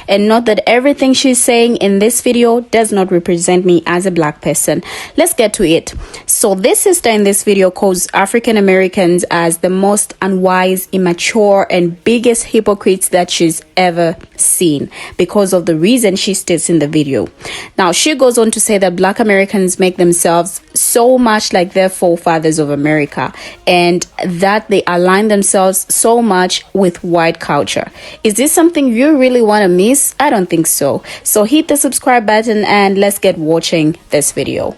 and note that everything she's saying in this video does not represent me as a black person. Let's get to it. So this sister in this video calls African Americans as the most unwise, immature, and biggest hypocrites that she's ever seen because of the reason she states in the video. Now, she goes on to say that black Americans make themselves so much like their forefathers of America, and that they align themselves so much with white culture. Is this something you really want to miss? I don't think so. So hit the subscribe button and let's get watching this video.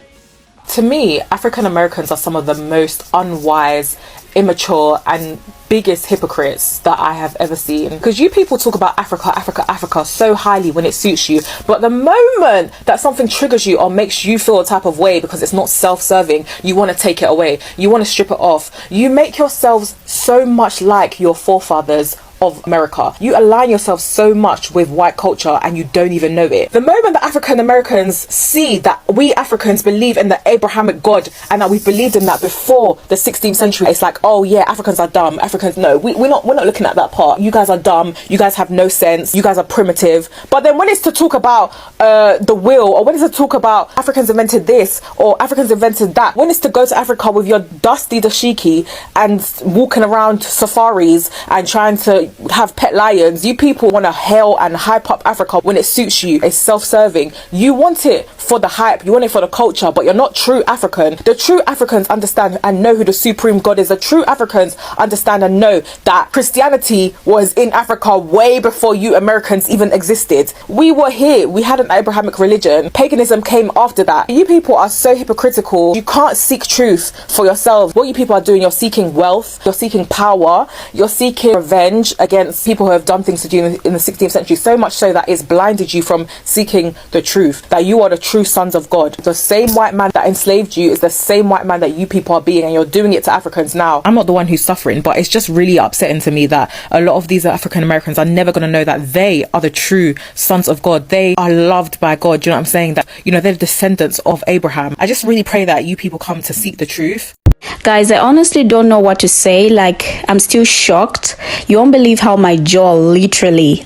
To me, African Americans are some of the most unwise, immature, and biggest hypocrites that I have ever seen. Because you people talk about Africa so highly when it suits you, but the moment that something triggers you or makes you feel a type of way because it's not self-serving, you want to take it away, you want to strip it off. You make yourselves so much like your forefathers of America. You align yourself so much with white culture and you don't even know it. The moment that African Americans see that we Africans believe in the Abrahamic God and that we believed in that before the 16th century, it's like, oh yeah, Africans are dumb. Africans, no, we're not looking at that part. You guys are dumb. You guys have no sense. You guys are primitive. But then when it's to talk about the will, or when it's to talk about Africans invented this or Africans invented that, when it's to go to Africa with your dusty dashiki and walking around safaris and trying to have pet lions, you people want to hail and hype up Africa when it suits you. It's self-serving. You want it for the hype, you want it for the culture, but you're not true African. The true Africans understand and know who the supreme God is. The true Africans understand and know that Christianity was in Africa way before you Americans even existed. We were here. We had an Abrahamic religion. Paganism came after that. You people are so hypocritical. You can't seek truth for yourselves. What you people are doing, you're seeking wealth, you're seeking power, you're seeking revenge against people who have done things to you in the 16th century, so much so that it's blinded you from seeking the truth, that you are the true sons of God. The same white man that enslaved you is the same white man that you people are being, and you're doing it to Africans now. I'm not the one who's suffering, but it's just really upsetting to me that a lot of these African Americans are never going to know that they are the true sons of God. They are loved by God. You know what I'm saying? That, you know, they're descendants of Abraham. I just really pray that you people come to seek the truth. Guys, I honestly don't know what to say. Like, I'm still shocked. You won't believe how my jaw literally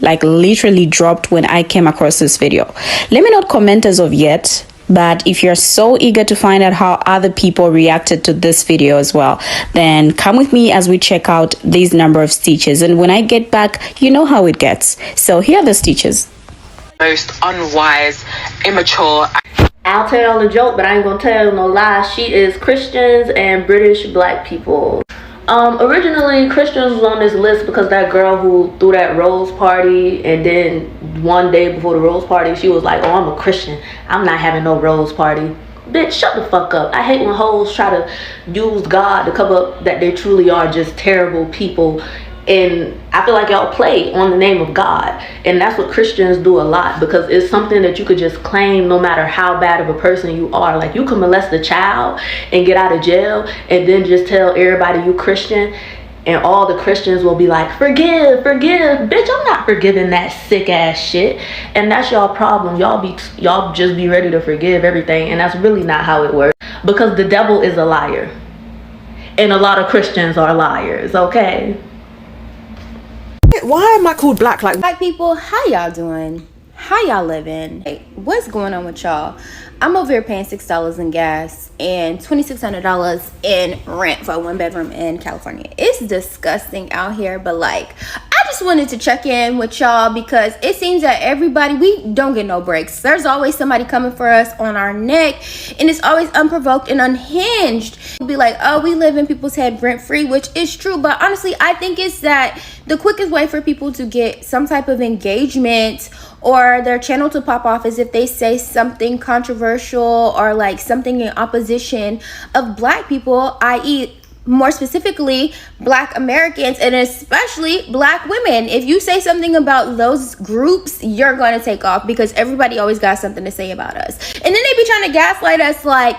dropped when I came across this video. Let me not comment as of yet, but if you're so eager to find out how other people reacted to this video as well, then come with me as we check out these number of stitches. And when I get back, you know how it gets. So here are the stitches. Most unwise, immature. I'll tell y'all a joke, but I ain't gonna tell you no lies. She is Christians and British black people. Originally, Christians was on this list because that girl who threw that rose party, and then one day before the rose party, she was like, oh, I'm a Christian. I'm not having no rose party. Bitch, shut the fuck up. I hate when hoes try to use God to cover up that they truly are just terrible people. And I feel like y'all play on the name of God, and that's what Christians do a lot, because it's something that you could just claim no matter how bad of a person you are. Like, you can molest a child and get out of jail and then just tell everybody you Christian, and all the Christians will be like, forgive. Bitch, I'm not forgiving that sick ass shit. And that's y'all problem. Y'all just be ready to forgive everything, and that's really not how it works, because the devil is a liar and a lot of Christians are liars. Okay, why am I called black? Like, black people, how y'all doing? How y'all living? Hey, what's going on with y'all? I'm over here paying $6 in gas and $2,600 in rent for a 1-bedroom in California. It's disgusting out here, but like, I just wanted to check in with y'all because it seems that everybody, we don't get no breaks. There's always somebody coming for us on our neck, and it's always unprovoked and unhinged. We'll be like, oh, we live in people's head rent free, which is true, but honestly, I think it's that the quickest way for people to get some type of engagement or their channel to pop off is if they say something controversial or like something in opposition of black people, i.e. more specifically black Americans, and especially black women. If you say something about those groups, you're going to take off because everybody always got something to say about us. And then they be trying to gaslight us like,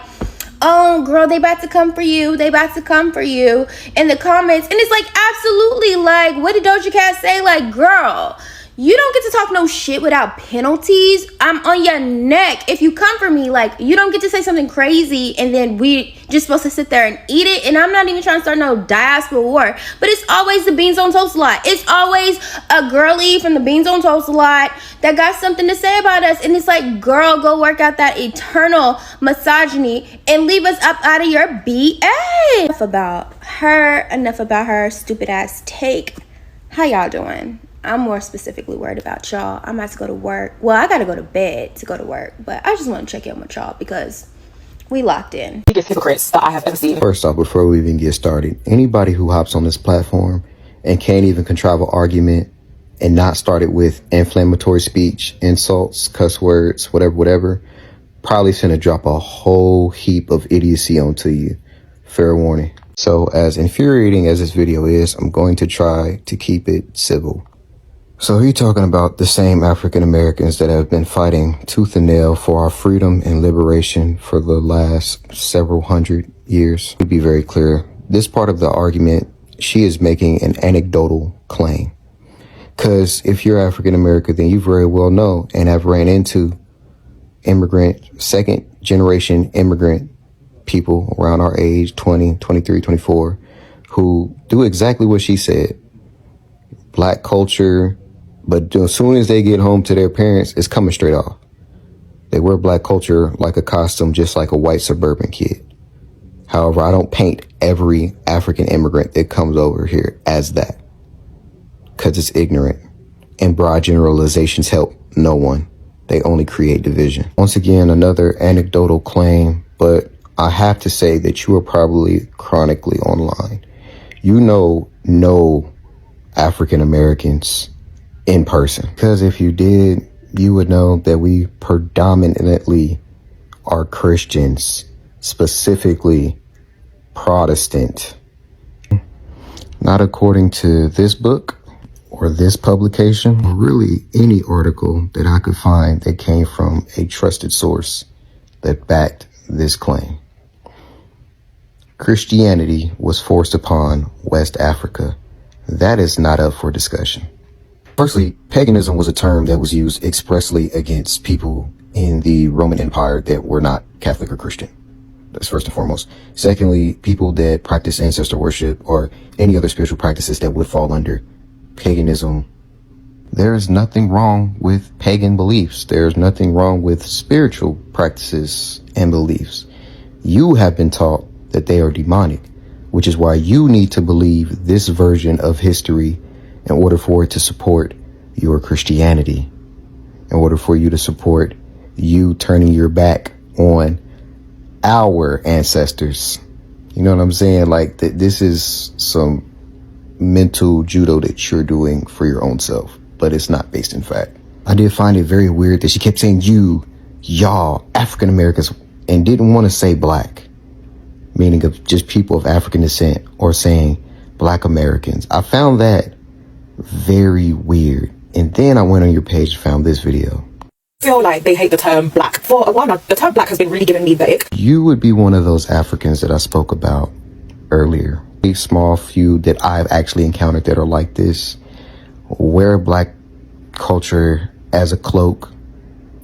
oh girl, they about to come for you, they about to come for you in the comments. And it's like, absolutely, like, what did Doja Cat say? Like, girl, You don't get to talk no shit without penalties. I'm on your neck if you come for me. Like, you don't get to say something crazy and then we just supposed to sit there and eat it. And I'm not even trying to start no diaspora war, but it's always the Beans on Toast lot. It's always a girly from the Beans on Toast lot that got something to say about us. And it's like, girl, go work out that eternal misogyny and leave us up out of your BA. Enough about her stupid ass take. How y'all doing? I'm more specifically worried about y'all. I'm about to go to work. Well, I gotta go to bed to go to work, but I just want to check in with y'all because we locked in. Biggest hypocrites that I have ever seen. First off, before we even get started, anybody who hops on this platform and can't even contrive an argument and not start it with inflammatory speech, insults, cuss words, whatever, probably finna drop a whole heap of idiocy onto you. Fair warning. So as infuriating as this video is, I'm going to try to keep it civil. So you're talking about the same African Americans that have been fighting tooth and nail for our freedom and liberation for the last several hundred years. To be very clear, this part of the argument, she is making an anecdotal claim. Because if you're African American, then you very well know and have ran into second generation immigrant people around our age, 20, 23, 24, who do exactly what she said. Black culture. But as soon as they get home to their parents, it's coming straight off. They wear black culture like a costume, just like a white suburban kid. However, I don't paint every African immigrant that comes over here as that, because it's ignorant. And broad generalizations help no one. They only create division. Once again, another anecdotal claim, but I have to say that you are probably chronically online. You know no African Americans in person, because if you did, you would know that we predominantly are Christians, specifically Protestant. Not according to this book or this publication, or really any article that I could find that came from a trusted source that backed this claim. Christianity was forced upon West Africa. That is not up for discussion. Firstly, paganism was a term that was used expressly against people in the Roman Empire that were not Catholic or Christian. That's first and foremost. Secondly, people that practice ancestor worship or any other spiritual practices that would fall under paganism. There is nothing wrong with pagan beliefs. There's nothing wrong with spiritual practices and beliefs. You have been taught that they are demonic, which is why you need to believe this version of history in order for it to support your Christianity, in order for you to support you turning your back on our ancestors. You know what I'm saying? Like, this is some mental judo that you're doing for your own self, but it's not based in fact. I did find it very weird that she kept saying y'all, African Americans, and didn't want to say black, meaning of just people of African descent, or saying black Americans. I found that very weird. And then I went on your page and found this video. I feel like they hate the term black. For a while now, the term black has been really giving me the ick. You would be one of those Africans that I spoke about earlier. A small few that I've actually encountered that are like this. Wear black culture as a cloak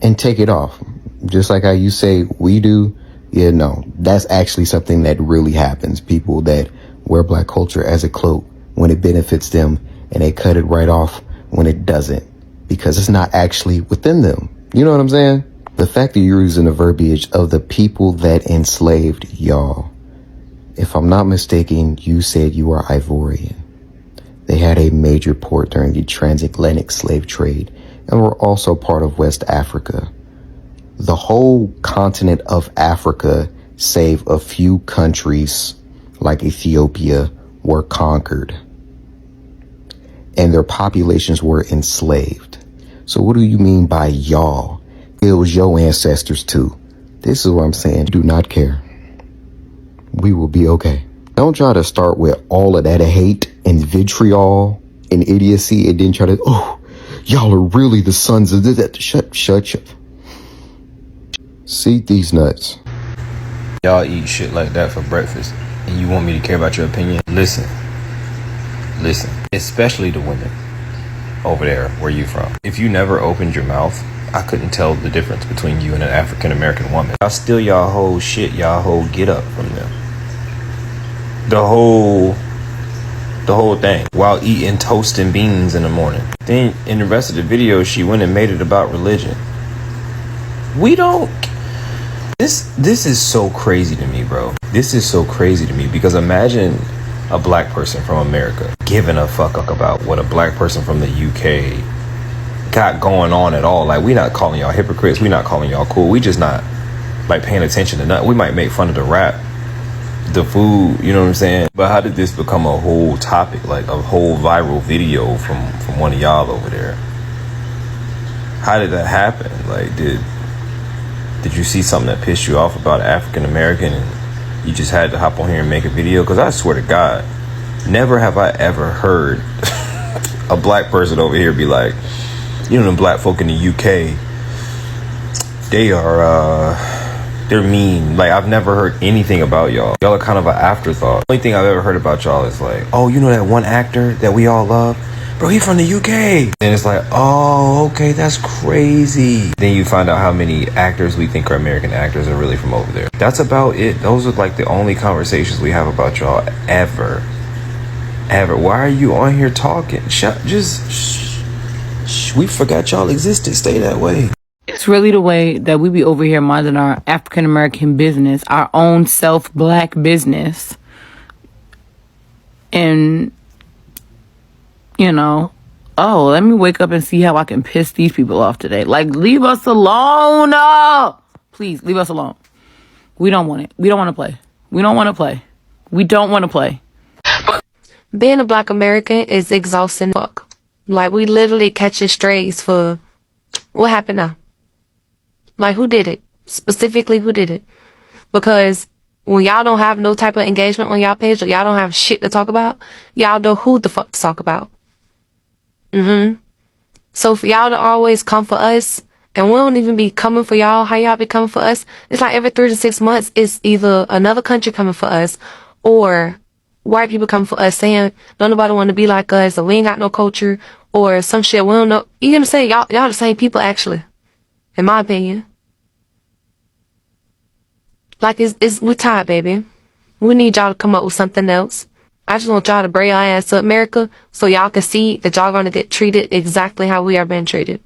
and take it off. Just like how you say we do. Yeah, no, that's actually something that really happens. People that wear black culture as a cloak when it benefits them, and they cut it right off when it doesn't, because it's not actually within them. You know what I'm saying? The fact that you're using the verbiage of the people that enslaved y'all. If I'm not mistaken, you said you are Ivorian. They had a major port during the transatlantic slave trade and were also part of West Africa. The whole continent of Africa, save a few countries like Ethiopia, were conquered, and their populations were enslaved. So what do you mean by y'all? It was your ancestors too. This is what I'm saying. Do not care. We will be okay. Don't try to start with all of that hate and vitriol and idiocy and then try to, oh, y'all are really the sons of this. Shut. See these nuts. Y'all eat shit like that for breakfast, and you want me to care about your opinion? Listen, especially the women. over there where you from. If you never opened your mouth, I couldn't tell the difference between you and an African American woman. Y'all steal y'all whole shit, y'all whole get up from them. The whole thing, while eating toast and beans in the morning. Then in the rest of the video, she went and made it about religion. We don't. This is so crazy to me, bro. This is so crazy to me, because imagine a black person from America giving a fuck about what a black person from the UK got going on at all. Like, we not calling y'all hypocrites, we not calling y'all cool, we just not like paying attention to nothing. We might make fun of the rap, the food, you know what I'm saying? But how did this become a whole topic, like a whole viral video from one of y'all over there? How did that happen? Like, did you see something that pissed you off about African American and you just had to hop on here and make a video? Because I swear to God, never have I ever heard a black person over here be like, you know, the black folk in the UK, they're mean. Like, I've never heard anything about y'all. Y'all are kind of an afterthought. The only thing I've ever heard about y'all is like, oh, you know that one actor that we all love? Bro, he from the UK. And it's like, oh, okay, that's crazy. Then you find out how many actors we think are American actors are really from over there. That's about it. Those are like the only conversations we have about y'all ever. Why are you on here talking? We forgot y'all existed. Stay that way. It's really the way that we be over here minding our African American business, our own self-black business. And, you know, oh, let me wake up and see how I can piss these people off today. Like, leave us alone. Please, leave us alone. We don't want it. We don't want to play. We don't want to play. We don't want to play. Being a black American is exhausting. Fuck. Like, we literally catching strays for what happened now? Like, who did it? Specifically, who did it? Because when y'all don't have no type of engagement on y'all page, or y'all don't have shit to talk about, y'all know who the fuck to talk about. So for y'all to always come for us, and we don't even be coming for y'all, how y'all be coming for us? It's like every 3 to 6 months, it's either another country coming for us, or white people coming for us saying, don't nobody want to be like us, or we ain't got no culture, or some shit we don't know. You gonna say y'all the same people, actually, in my opinion. Like, we're tired, baby. We need y'all to come up with something else. I just want y'all to bring y'all ass to America so y'all can see that y'all gonna get treated exactly how we are being treated.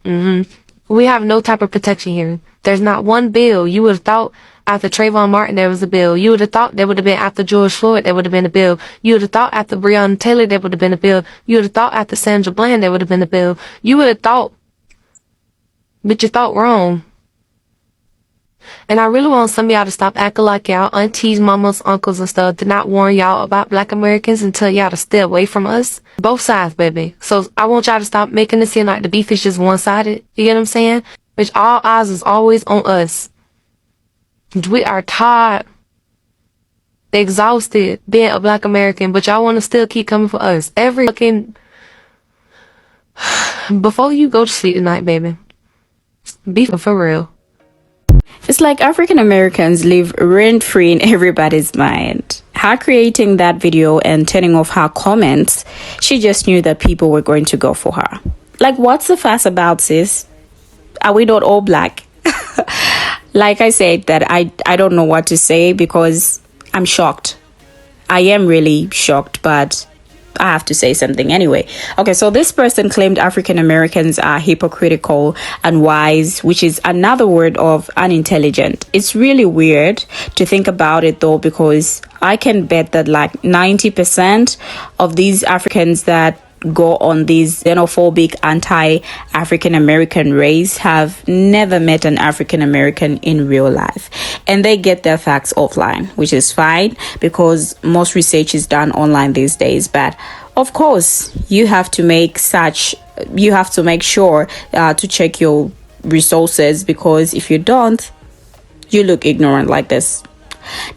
We have no type of protection here. There's not one bill. You would have thought after Trayvon Martin there was a bill. You would have thought there would have been after George Floyd there would have been a bill. You would have thought after Breonna Taylor there would have been a bill. You would have thought after Sandra Bland there would have been a bill. You would have thought, but you thought wrong. And I really want some of y'all to stop acting like y'all aunties, mamas, uncles, and stuff did not warn y'all about black Americans and tell y'all to stay away from us. Both sides, baby. So I want y'all to stop making it seem like the beef is just one-sided. You get what I'm saying? Which all eyes is always on us. We are tired, exhausted being a black American, but y'all want to still keep coming for us. Every fucking... Before you go to sleep tonight, baby, be for real. It's like African Americans live rent-free in everybody's mind. Her creating that video and turning off her comments, she just knew that people were going to go for her. Like, what's the fuss about, sis? Are we not all black? Like I said, that I don't know what to say because I'm shocked. I am really shocked, but I have to say something anyway. Okay, so this person claimed African Americans are hypocritical and wise, which is another word of unintelligent. It's really weird to think about it though, because I can bet that like 90% of these Africans that go on these xenophobic anti-African American race have never met an African American in real life, and they get their facts offline, which is fine because most research is done online these days. But of course you have to make sure to check your resources, because if you don't, you look ignorant like this.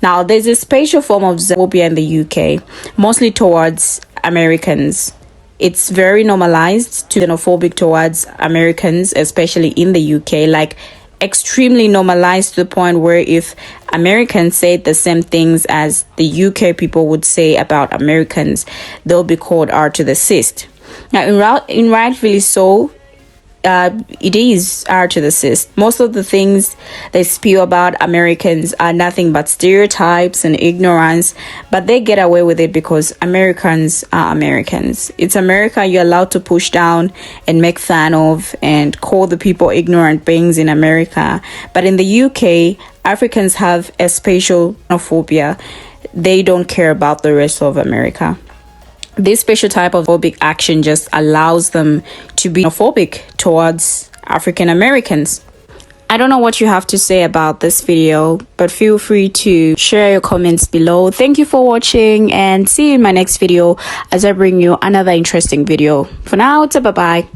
Now, there's a special form of xenophobia in the UK, mostly towards Americans. It's very normalized to xenophobic towards Americans, especially in the UK, like extremely normalized to the point where if Americans say the same things as the UK people would say about Americans, they'll be called R to the cyst. Now, in rightfully so, it is hard to assist. Most of the things they spew about Americans are nothing but stereotypes and ignorance, but they get away with it because Americans are Americans. It's America you're allowed to push down and make fun of and call the people ignorant beings in America. But in the UK, Africans have a spatial xenophobia. They don't care about the rest of America. This special type of phobic action just allows them to be xenophobic towards African Americans. I don't know what you have to say about this video, but feel free to share your comments below. Thank you for watching, and see you in my next video as I bring you another interesting video. For now, it's a bye-bye.